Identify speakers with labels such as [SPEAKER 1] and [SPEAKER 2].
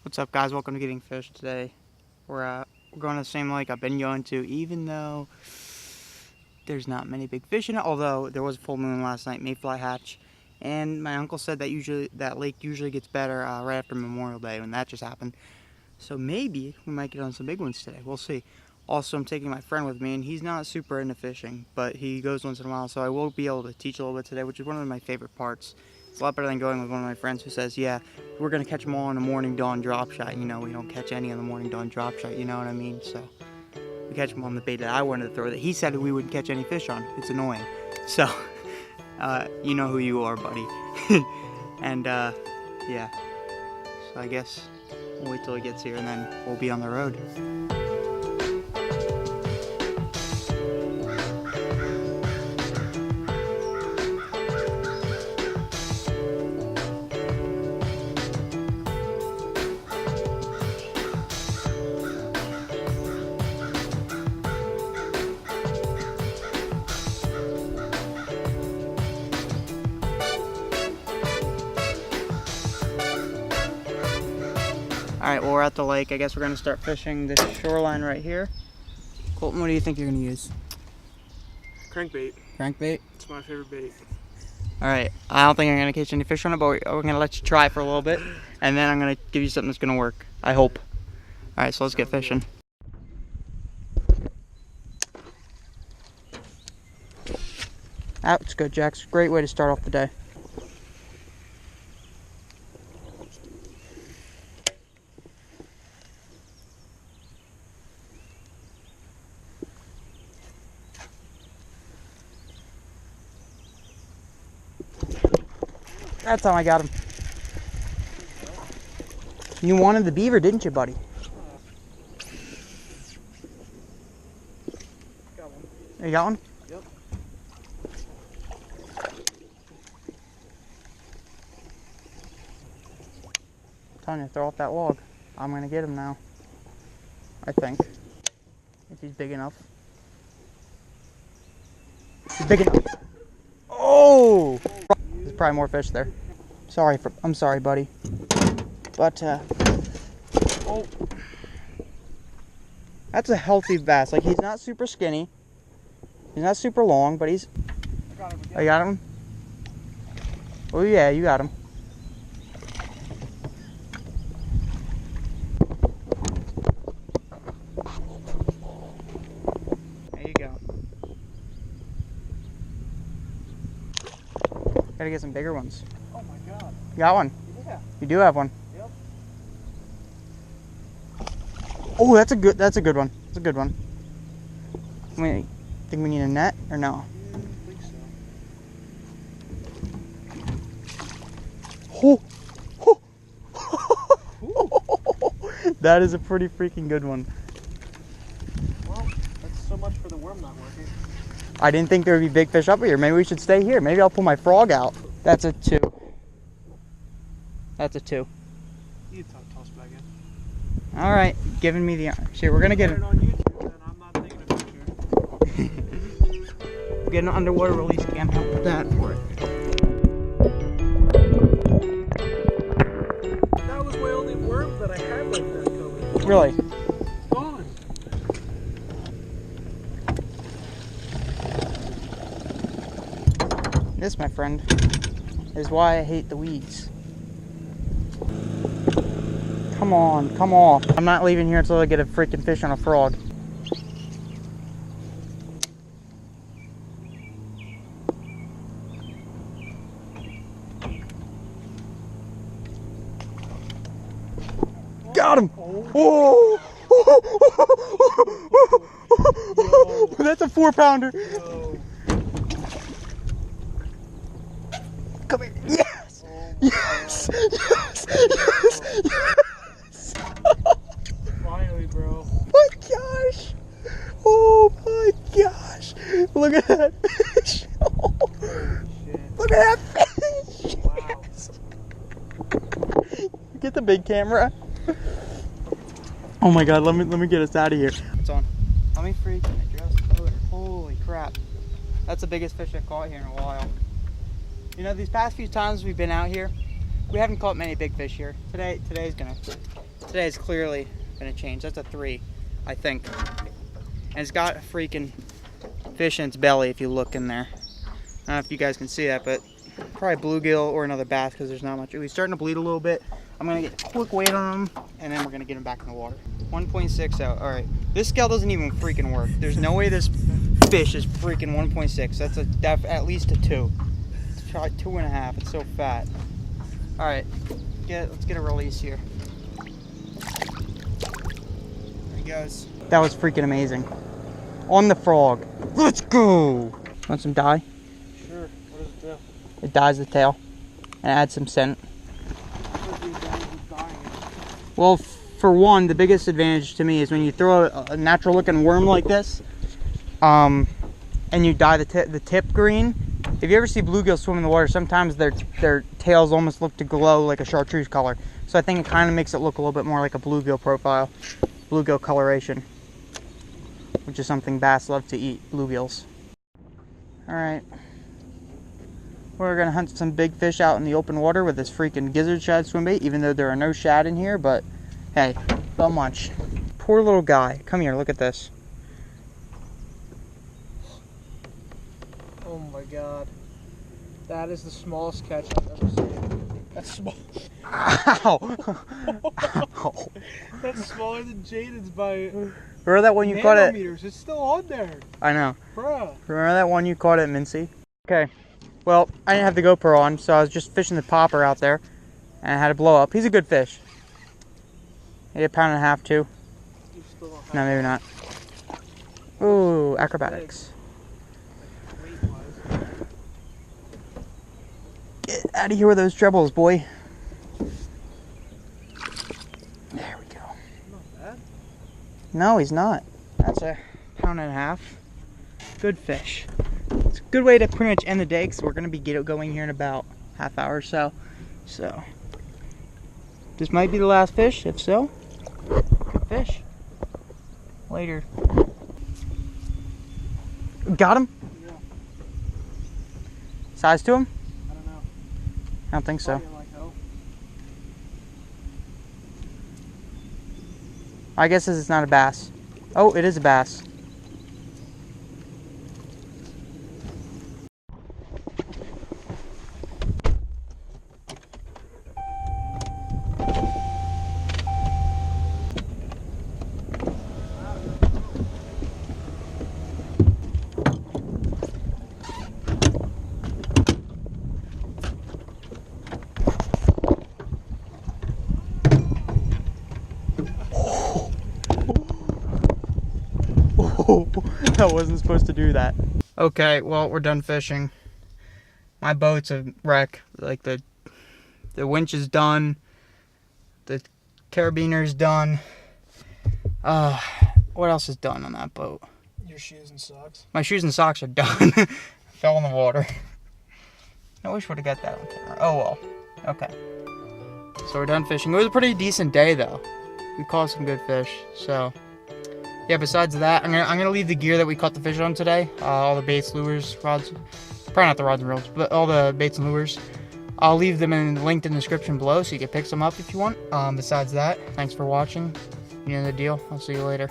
[SPEAKER 1] What's up, guys? Welcome to Getting Fish. Today we're going to the same lake I've been going to, even though there's not many big fish in it. Although there was a full moon last night, mayfly hatch, and my uncle said that lake usually gets better right after Memorial Day when that just happened. So maybe we might get on some big ones today. We'll see. Also, I'm taking my friend with me, and he's not super into fishing, but he goes once in a while, so I will be able to teach a little bit today, which is one of my favorite parts. It's a lot better than going with one of my friends who says, yeah, we're going to catch them all in a morning dawn drop shot. You know, we don't catch any on the morning dawn drop shot, you know what I mean? So we catch them on the bait that I wanted to throw that he said we wouldn't catch any fish on. It's annoying. So, you know who you are, buddy. And, yeah. So I guess we'll wait till he gets here and then we'll be on the road. Alright, well, we're at the lake. I guess we're going to start fishing this shoreline right here. Colton, what do you think you're going to use?
[SPEAKER 2] Crankbait.
[SPEAKER 1] Crankbait?
[SPEAKER 2] It's my favorite bait.
[SPEAKER 1] Alright, I don't think I'm going to catch any fish on it, but we're going to let you try it for a little bit. And then I'm going to give you something that's going to work. I hope. Alright, so let's get fishing. That's good, Jax. Great way to start off the day. That's how I got him. You wanted the beaver, didn't you, buddy?
[SPEAKER 2] Got one.
[SPEAKER 1] You got one?
[SPEAKER 2] Yep.
[SPEAKER 1] I'm telling you, throw off that log. I'm gonna get him now. I think. If he's big enough. He's big enough. Oh! There's probably more fish there. I'm sorry, buddy. But, oh. That's a healthy bass. Like, he's not super skinny. He's not super long, but he's...
[SPEAKER 2] I got him again.
[SPEAKER 1] Oh, you got him? Oh, yeah, you got him. There you go. Gotta get some bigger ones.
[SPEAKER 2] Oh my god.
[SPEAKER 1] You got one?
[SPEAKER 2] Yeah.
[SPEAKER 1] You do have one.
[SPEAKER 2] Yep.
[SPEAKER 1] Oh, that's a good one. That's a good one. Wait, think we need a net or no?
[SPEAKER 2] I think
[SPEAKER 1] Oh. Oh. That is a pretty freaking good one.
[SPEAKER 2] Well, that's so much for the worm not working.
[SPEAKER 1] I didn't think there would be big fish up here. Maybe we should stay here. Maybe I'll pull my frog out. That's a 2. That's a 2.
[SPEAKER 2] You toss back in.
[SPEAKER 1] All right, giving me the... Shit, we're gonna get it.
[SPEAKER 2] On YouTube, then I'm not thinking about you.
[SPEAKER 1] Get an underwater release cam. Help with that for it.
[SPEAKER 2] That was my only worm that I had like that color.
[SPEAKER 1] Really?
[SPEAKER 2] Gone.
[SPEAKER 1] This, my friend, is why I hate the weeds. Come on, come on. I'm not leaving here until I get a freaking fish on a frog. Got him! Oh! That's a 4-pounder.
[SPEAKER 2] Yo.
[SPEAKER 1] Come here. Yes! Yes! Yes! Yes! Yes!
[SPEAKER 2] Finally, bro.
[SPEAKER 1] My gosh! Oh my gosh! Look at that fish! Oh,
[SPEAKER 2] Shit.
[SPEAKER 1] look at that fish!
[SPEAKER 2] Wow.
[SPEAKER 1] Get the big camera. Oh my god, let me get us out of here. It's on. Let me freaking adjust color. Holy crap. That's the biggest fish I've caught here in a while. You know, these past few times we've been out here, we haven't caught many big fish here. Today's gonna Today is clearly gonna change. That's a 3, I think. And it's got a freaking fish in its belly if you look in there. I don't know if you guys can see that, but probably bluegill or another bass because there's not much. He's starting to bleed a little bit. I'm gonna get a quick weight on him and then we're gonna get him back in the water. 1.6 out. All right, this scale doesn't even freaking work. There's no way this fish is freaking 1.6. That's at least a 2. Let's try 2.5. It's so fat. All right, let's get a release here. There he goes. That was freaking amazing. On the frog. Let's go. Want some dye?
[SPEAKER 2] Sure. What does it do?
[SPEAKER 1] It dyes the tail and adds some scent. Well, for one, the biggest advantage to me is when you throw a natural looking worm like this, and you dye the tip green. If you ever see bluegill swim in the water, sometimes their tails almost look to glow like a chartreuse color. So I think it kind of makes it look a little bit more like a bluegill profile, bluegill coloration, which is something bass love to eat, bluegills. All right. We're gonna hunt some big fish out in the open water with this freaking gizzard shad swim bait, even though there are no shad in here, but hey, don't much. Poor little guy. Come here, look at this.
[SPEAKER 2] Oh my god. That is the smallest catch I've ever seen. That's small.
[SPEAKER 1] Ow! Ow.
[SPEAKER 2] That's smaller than Jaden's by
[SPEAKER 1] Remember that one you caught at...
[SPEAKER 2] nanometers. It's still on there.
[SPEAKER 1] I know.
[SPEAKER 2] Bruh.
[SPEAKER 1] Remember that one you caught at Mincy? Okay. Well, I didn't have the GoPro on, so I was just fishing the popper out there, and I had a blow up. He's a good fish. Maybe 1.5 pounds too. No, maybe not. Ooh, acrobatics. Get out of here with those trebles, boy. There we go.
[SPEAKER 2] Not bad.
[SPEAKER 1] No, he's not. That's 1.5 pounds. Good fish. It's a good way to pretty much end the day because we're going to be going here in about half hour or so. So, this might be the last fish. If so, good fish. Later. Got him?
[SPEAKER 2] Yeah.
[SPEAKER 1] Size to him?
[SPEAKER 2] I don't know.
[SPEAKER 1] I don't think so.
[SPEAKER 2] Probably like hell.
[SPEAKER 1] I guess this is not a bass. Oh, it is a bass. I wasn't supposed to do that. Okay, well, we're done fishing. My boat's a wreck. Like, the winch is done. The carabiner's done. What else is done on that boat?
[SPEAKER 2] Your shoes and socks.
[SPEAKER 1] My shoes and socks are done. Fell in the water. I wish we would have got that on camera. Oh well. Okay. So we're done fishing. It was a pretty decent day though. We caught some good fish. So yeah, besides that, I'm gonna leave the gear that we caught the fish on today. All the baits, lures, rods, probably not the rods and reels, but all the baits and lures. I'll leave them linked in the description below so you can pick some up if you want. Besides that, thanks for watching. You know the deal. I'll see you later.